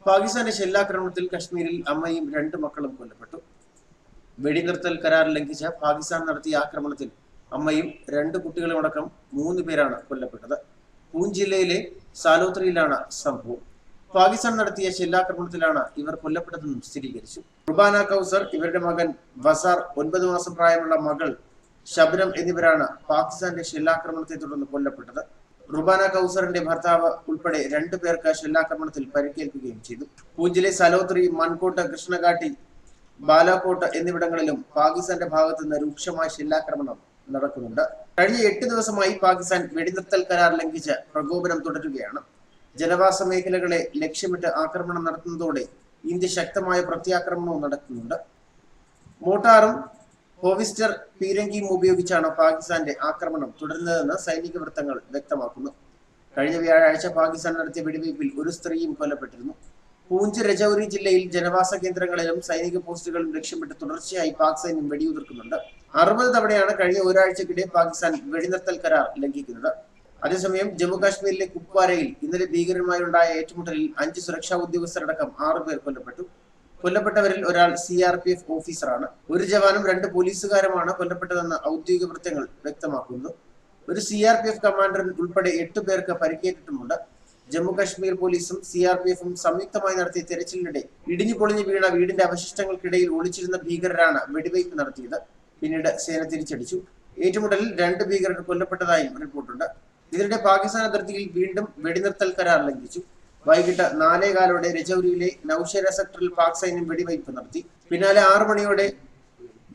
പാകിസ്ഥാന്റെ ഷെല്ലാക്രമണത്തിൽ കശ്മീരിൽ അമ്മയും 2 മക്കളും കൊല്ലപ്പെട്ടു. വെടിനിർത്തൽ കരാർ ലംഘിച്ച പാകിസ്ഥാൻ നടത്തിയ ആക്രമണത്തിൽ അമ്മയും 2 കുട്ടികളുമടക്കം 3 പേരാണ് കൊല്ലപ്പെട്ടത്. പൂഞ്ച് ജില്ലയിലെ സാലോത്രിയിലാണ് സംഭവം. പാകിസ്ഥാൻ നടത്തിയ ഷെല്ലാക്രമണത്തിലാണ് ഇവർ കൊല്ലപ്പെട്ടതെന്നും സ്ഥിരീകരിച്ചു. റുബാന കൗസർ, ഇവരുടെ മകൻ വസാർ, 9 മാസം പ്രായമുള്ള മകൾ ശബ്നം എന്നിവരാണ് പാകിസ്ഥാന്റെ ഷെല്ലാക്രമണത്തെ തുടർന്ന് കൊല്ലപ്പെട്ടത്. റുബാന കൗസറിന്റെ ഭർത്താവ് ഉൾപ്പെടെ 2 പേർക്ക് ഷെല്ലാക്രമണത്തിൽ പരിക്കേൽക്കുകയും ചെയ്തു. പൂഞ്ചിലെ സലോത്രി, മൻകോട്ട്, കൃഷ്ണഘാട്ടി, ബാലാകോട്ട് എന്നിവിടങ്ങളിലും പാകിസ്ഥാന്റെ ഭാഗത്തു നിന്ന് രൂക്ഷമായ ഷെല്ലാക്രമണം നടക്കുന്നുണ്ട്. കഴിഞ്ഞ 8 ദിവസമായി പാകിസ്ഥാൻ വെടിനിർത്തൽ കരാർ ലംഘിച്ച് പ്രകോപനം തുടരുകയാണ്. ജനവാസ മേഖലകളെ ലക്ഷ്യമിട്ട് ആക്രമണം നടത്തുന്നതോടെ ഇന്ത്യ ശക്തമായ പ്രത്യാക്രമണവും നടക്കുന്നുണ്ട്. മോട്ടാറും ഹോവിസ്റ്റർ പീരങ്കിയും ഉപയോഗിച്ചാണ് പാകിസ്ഥാന്റെ ആക്രമണം തുടരുന്നതെന്ന് സൈനിക വൃത്തങ്ങൾ വ്യക്തമാക്കുന്നു. കഴിഞ്ഞ വ്യാഴാഴ്ച പാകിസ്ഥാൻ നടത്തിയ വെടിവയ്പിൽ ഒരു സ്ത്രീയും കൊല്ലപ്പെട്ടിരുന്നു. പൂഞ്ച്, രജൌരി ജില്ലയിൽ ജനവാസ കേന്ദ്രങ്ങളിലും സൈനിക പോസ്റ്റുകളും ലക്ഷ്യമിട്ട് തുടർച്ചയായി പാക് സൈന്യം വെടിയുതിർക്കുന്നുണ്ട്. 60 തവണയാണ് കഴിഞ്ഞ ഒരാഴ്ചക്കിടെ പാകിസ്ഥാൻ വെടിനിർത്തൽ കരാർ ലംഘിക്കുന്നത്. അതേസമയം ജമ്മു കാശ്മീരിലെ കുപ്വാരയിൽ ഇന്നലെ ഭീകരരുമായുണ്ടായ ഏറ്റുമുട്ടലിൽ 5 സുരക്ഷാ ഉദ്യോഗസ്ഥരടക്കം 6 പേർ കൊല്ലപ്പെട്ടു. കൊല്ലപ്പെട്ടവരിൽ ഒരാൾ CRPF ഓഫീസറാണ്. ഒരു ജവാനും 2 പോലീസുകാരുമാണ് കൊല്ലപ്പെട്ടതെന്ന് ഔദ്യോഗിക വൃത്തങ്ങൾ വ്യക്തമാക്കുന്നു. ഒരു CRPF കമാൻഡർ ഉൾപ്പെടെ 8 പേർക്ക് പരിക്കേറ്റിട്ടുമുണ്ട്. ജമ്മു കാശ്മീർ പോലീസും CRPFും സംയുക്തമായി നടത്തിയ തെരച്ചിലിനിടെ ഇടിഞ്ഞു പൊളിഞ്ഞു വീണ വീടിന്റെ അവശിഷ്ടങ്ങൾക്കിടയിൽ ഒളിച്ചിരുന്ന ഭീകരരാണ് വെടിവയ്പ് നടത്തിയത്. പിന്നീട് സേന തിരിച്ചടിച്ചു. ഏറ്റുമുട്ടലിൽ 2 ഭീകരർ കൊല്ലപ്പെട്ടതായും റിപ്പോർട്ടുണ്ട്. ഇതിനിടെ പാകിസ്ഥാൻ അതിർത്തിയിൽ വീണ്ടും വെടിനിർത്തൽ കരാർ ലംഘിച്ചു. വൈകിട്ട് 4:15 രജൌരിയിലെ നൌഷേര സെക്ടറിൽ പാക് സൈന്യം വെടിവയ്പ് നടത്തി. പിന്നാലെ 6 മണിയോടെ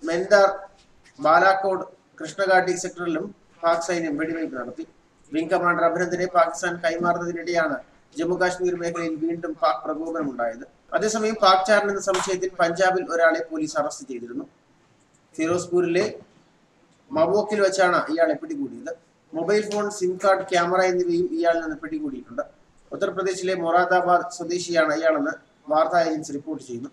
മെൻദാർ, ബാലാകോട്ട്, കൃഷ്ണഘാട്ടി സെക്ടറിലും പാക് സൈന്യം വെടിവയ്പ് നടത്തി. വിംഗ് കമാൻഡർ അഭിനന്ദനെ പാകിസ്ഥാൻ കൈമാറുന്നതിനിടെയാണ് ജമ്മു കാശ്മീർ മേഖലയിൽ വീണ്ടും പാക് പ്രകോപനമുണ്ടായത്. അതേസമയം പാക് ചാരൻ എന്ന സംശയത്തിൽ പഞ്ചാബിൽ ഒരാളെ പോലീസ് അറസ്റ്റ് ചെയ്തിരുന്നു. ഫിറോസ്പൂരിലെ മവോക്കിൽ വെച്ചാണ് ഇയാളെ പിടികൂടിയത്. Mobile phone, SIM card, camera എന്നിവയും ഇയാളിൽ നിന്ന് പിടികൂടിയിട്ടുണ്ട്. ഉത്തർപ്രദേശിലെ മൊറാദാബാദ് സ്വദേശിയാണ് ഇയാളെന്ന് വാർത്താ ഏജൻസി റിപ്പോർട്ട് ചെയ്യുന്നു.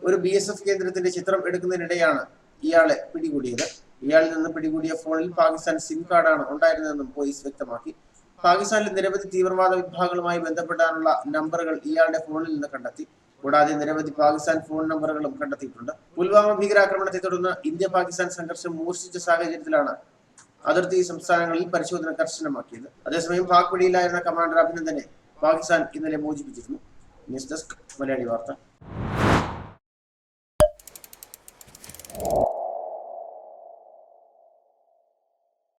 ഒരു BSF കേന്ദ്രത്തിന്റെ ചിത്രം എടുക്കുന്നതിനിടെയാണ് ഇയാളെ പിടികൂടിയത്. ഇയാളിൽ നിന്ന് പിടികൂടിയ ഫോണിൽ പാകിസ്ഥാൻ സിം കാർഡാണ് ഉണ്ടായിരുന്നതെന്നും പോലീസ് വ്യക്തമാക്കി. പാകിസ്ഥാനിലെ നിരവധി തീവ്രവാദ വിഭാഗങ്ങളുമായി ബന്ധപ്പെടാനുള്ള നമ്പറുകൾ ഇയാളുടെ ഫോണിൽ നിന്ന് കണ്ടെത്തി. കൂടാതെ നിരവധി പാകിസ്ഥാൻ ഫോൺ നമ്പറുകളും കണ്ടെത്തിയിട്ടുണ്ട്. പുൽവാമ ഭീകരാക്രമണത്തെ തുടർന്ന് ഇന്ത്യ പാകിസ്ഥാൻ സംഘർഷം മൂർച്ഛിച്ച സാഹചര്യത്തിലാണ് അതിർത്തി സംസ്ഥാനങ്ങളിൽ പരിശോധന കർശനമാക്കിയത്. അതേസമയം പാക് പിടിയിലായിരുന്ന കമാൻഡർ അഭിനന്ദനെ പാകിസ്ഥാൻ ഇന്നലെ മോചിപ്പിച്ചിരുന്നു. ന്യൂസ് ഡെസ്ക്, മലയാളി വാർത്ത.